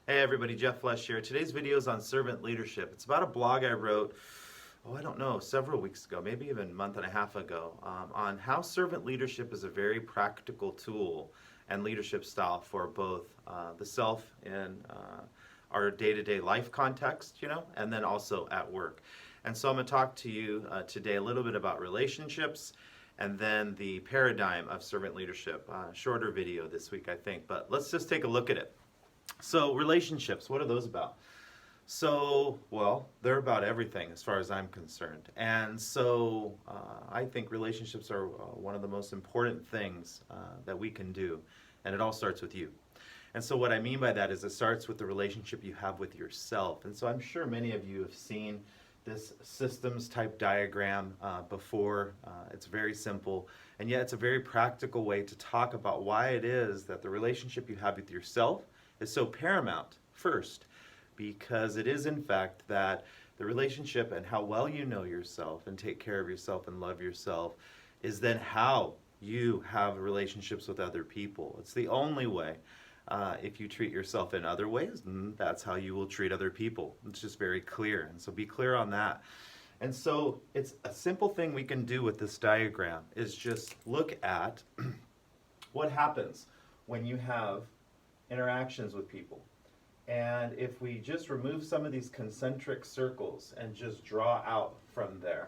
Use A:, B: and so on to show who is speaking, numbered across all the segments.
A: Hey everybody, Jeff Flesh here. Today's video is on servant leadership. It's about a blog I wrote, I don't know, several weeks ago, maybe even a month and a half ago, on how servant leadership is a very practical tool and leadership style for both the self in our day-to-day life context, and then also at work. And so I'm going to talk to you today a little bit about relationships and then the paradigm of servant leadership. Shorter video this week, I think, but let's just take a look at it. So relationships, what are those about? So, well, they're about everything as far as I'm concerned. And so I think relationships are one of the most important things that we can do. And it all starts with you. And so what I mean by that is it starts with the relationship you have with yourself. And so I'm sure many of you have seen this systems type diagram before. It's very simple. And yet it's a very practical way to talk about why it is that the relationship you have with yourself is so paramount first, because it is in fact that the relationship and how well you know yourself and take care of yourself and love yourself is then how you have relationships with other people. It's the only way. If you treat yourself in other ways, that's how you will treat other people. It's just very clear, and so be clear on that. And so it's a simple thing we can do with this diagram is just look at what happens when you have interactions with people. And if we just remove some of these concentric circles and just draw out from there,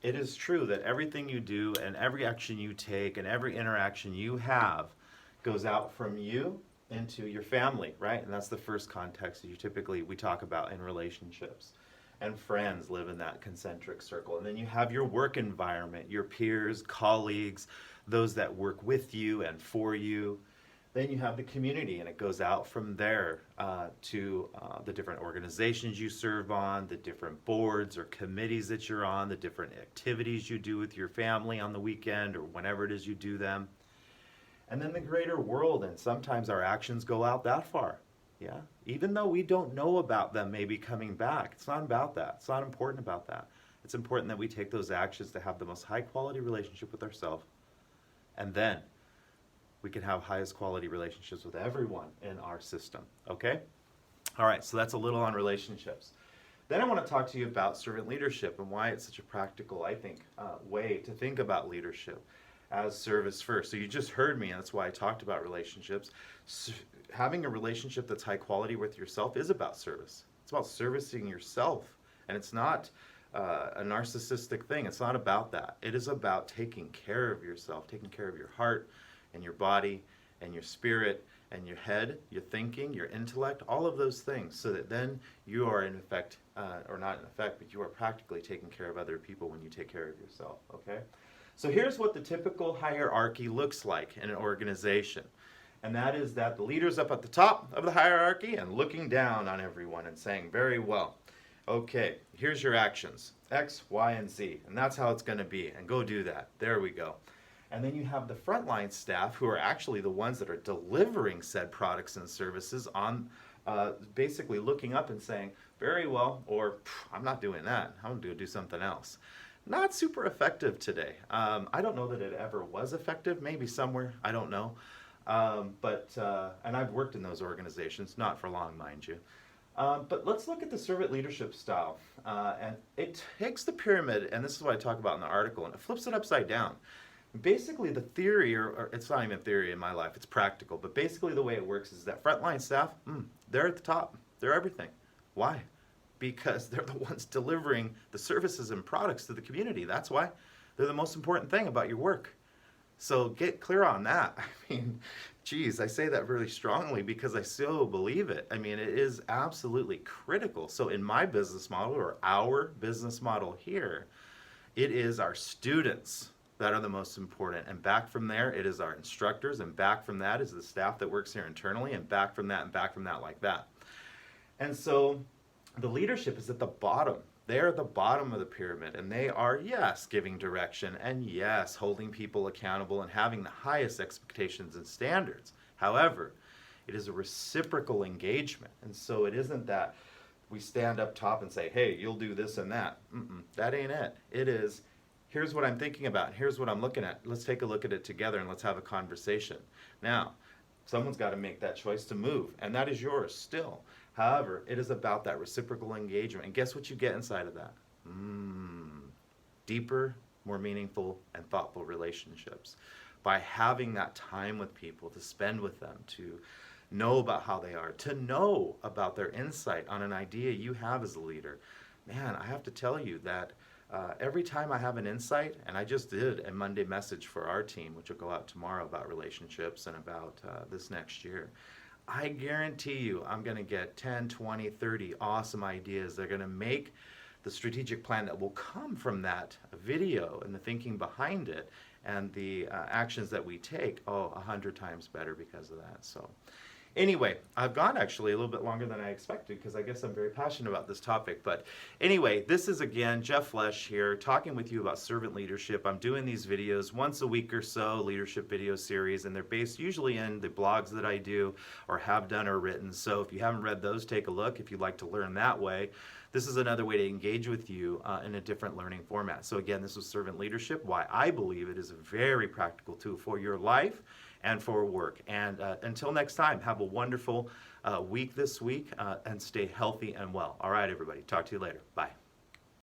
A: it is true that everything you do and every action you take and every interaction you have goes out from you into your family, right? And that's the first context that we talk about in relationships. And friends live in that concentric circle. And then you have your work environment, your peers, colleagues, those that work with you and for you. Then you have the community, and it goes out from there to the different organizations you serve on, the different boards or committees that you're on, the different activities you do with your family on the weekend or whenever it is you do them. And then the greater world, and sometimes our actions go out that far. Yeah, even though we don't know about them maybe coming back. It's not about that. It's not important about that. It's important that we take those actions to have the most high quality relationship with ourselves, and then we can have highest quality relationships with everyone in our system, okay? All right, so that's a little on relationships. Then I want to talk to you about servant leadership and why it's such a practical, I think, way to think about leadership as service first. So you just heard me, and that's why I talked about relationships. Having a relationship that's high quality with yourself is about service. It's about servicing yourself, and it's not a narcissistic thing. It's not about that. It is about taking care of yourself, taking care of your heart, and your body and your spirit and your head, your thinking, your intellect, all of those things, so that then you are in effect, or not in effect, but you are practically taking care of other people when you take care of yourself, okay? So here's what the typical hierarchy looks like in an organization. And that is that the leader's up at the top of the hierarchy and looking down on everyone and saying, very well, okay, here's your actions, X, Y, and Z, and that's how it's going to be, and go do that. There we go. And then you have the frontline staff who are actually the ones that are delivering said products and services on basically looking up and saying, very well, or I'm not doing that. I'm going to do something else. Not super effective today. I don't know that it ever was effective. Maybe somewhere. I don't know. And I've worked in those organizations, not for long, mind you. But let's look at the servant leadership style. And it takes the pyramid, and this is what I talk about in the article, and it flips it upside down. Basically the theory, or it's not even theory in my life, it's practical, but basically the way it works is that frontline staff, they're at the top. They're everything. Why? Because they're the ones delivering the services and products to the community. That's why they're the most important thing about your work. So get clear on that. I mean, geez, I say that really strongly because I so believe it. I mean, it is absolutely critical. So in my business model, or our business model here, it is our students that are the most important. And back from there, it is our instructors, and back from that is the staff that works here internally, and back from that like that. And so the leadership is at the bottom. They're at the bottom of the pyramid, and they are, yes, giving direction, and yes, holding people accountable and having the highest expectations and standards. However, it is a reciprocal engagement, and so it isn't that we stand up top and say, hey, you'll do this and that. That ain't it. It is, here's what I'm thinking about, here's what I'm looking at. Let's take a look at it together and let's have a conversation. Now, Someone's got to make that choice to move, and that is yours still. However, it is about that reciprocal engagement. And guess what you get inside of that? Deeper, more meaningful, and thoughtful relationships. By having that time with people, to spend with them, to know about how they are, to know about their insight on an idea you have as a leader. Man, I have to tell you that every time I have an insight, and I just did a Monday message for our team, which will go out tomorrow, about relationships and about this next year, I guarantee you I'm going to get 10, 20, 30 awesome ideas. They're going to make the strategic plan that will come from that video and the thinking behind it and the actions that we take, 100 times better because of that. So anyway, I've gone actually a little bit longer than I expected because I guess I'm very passionate about this topic. But anyway, this is again Jeff Lesh here talking with you about servant leadership. I'm doing these videos once a week or so, leadership video series, and they're based usually in the blogs that I do or have done or written. So if you haven't read those, take a look if you'd like to learn that way. This is another way to engage with you in a different learning format. So again, this was servant leadership, why I believe it is a very practical tool for your life and for work. And until next time, have a wonderful week this week and stay healthy and well. All right, everybody. Talk to you later. Bye.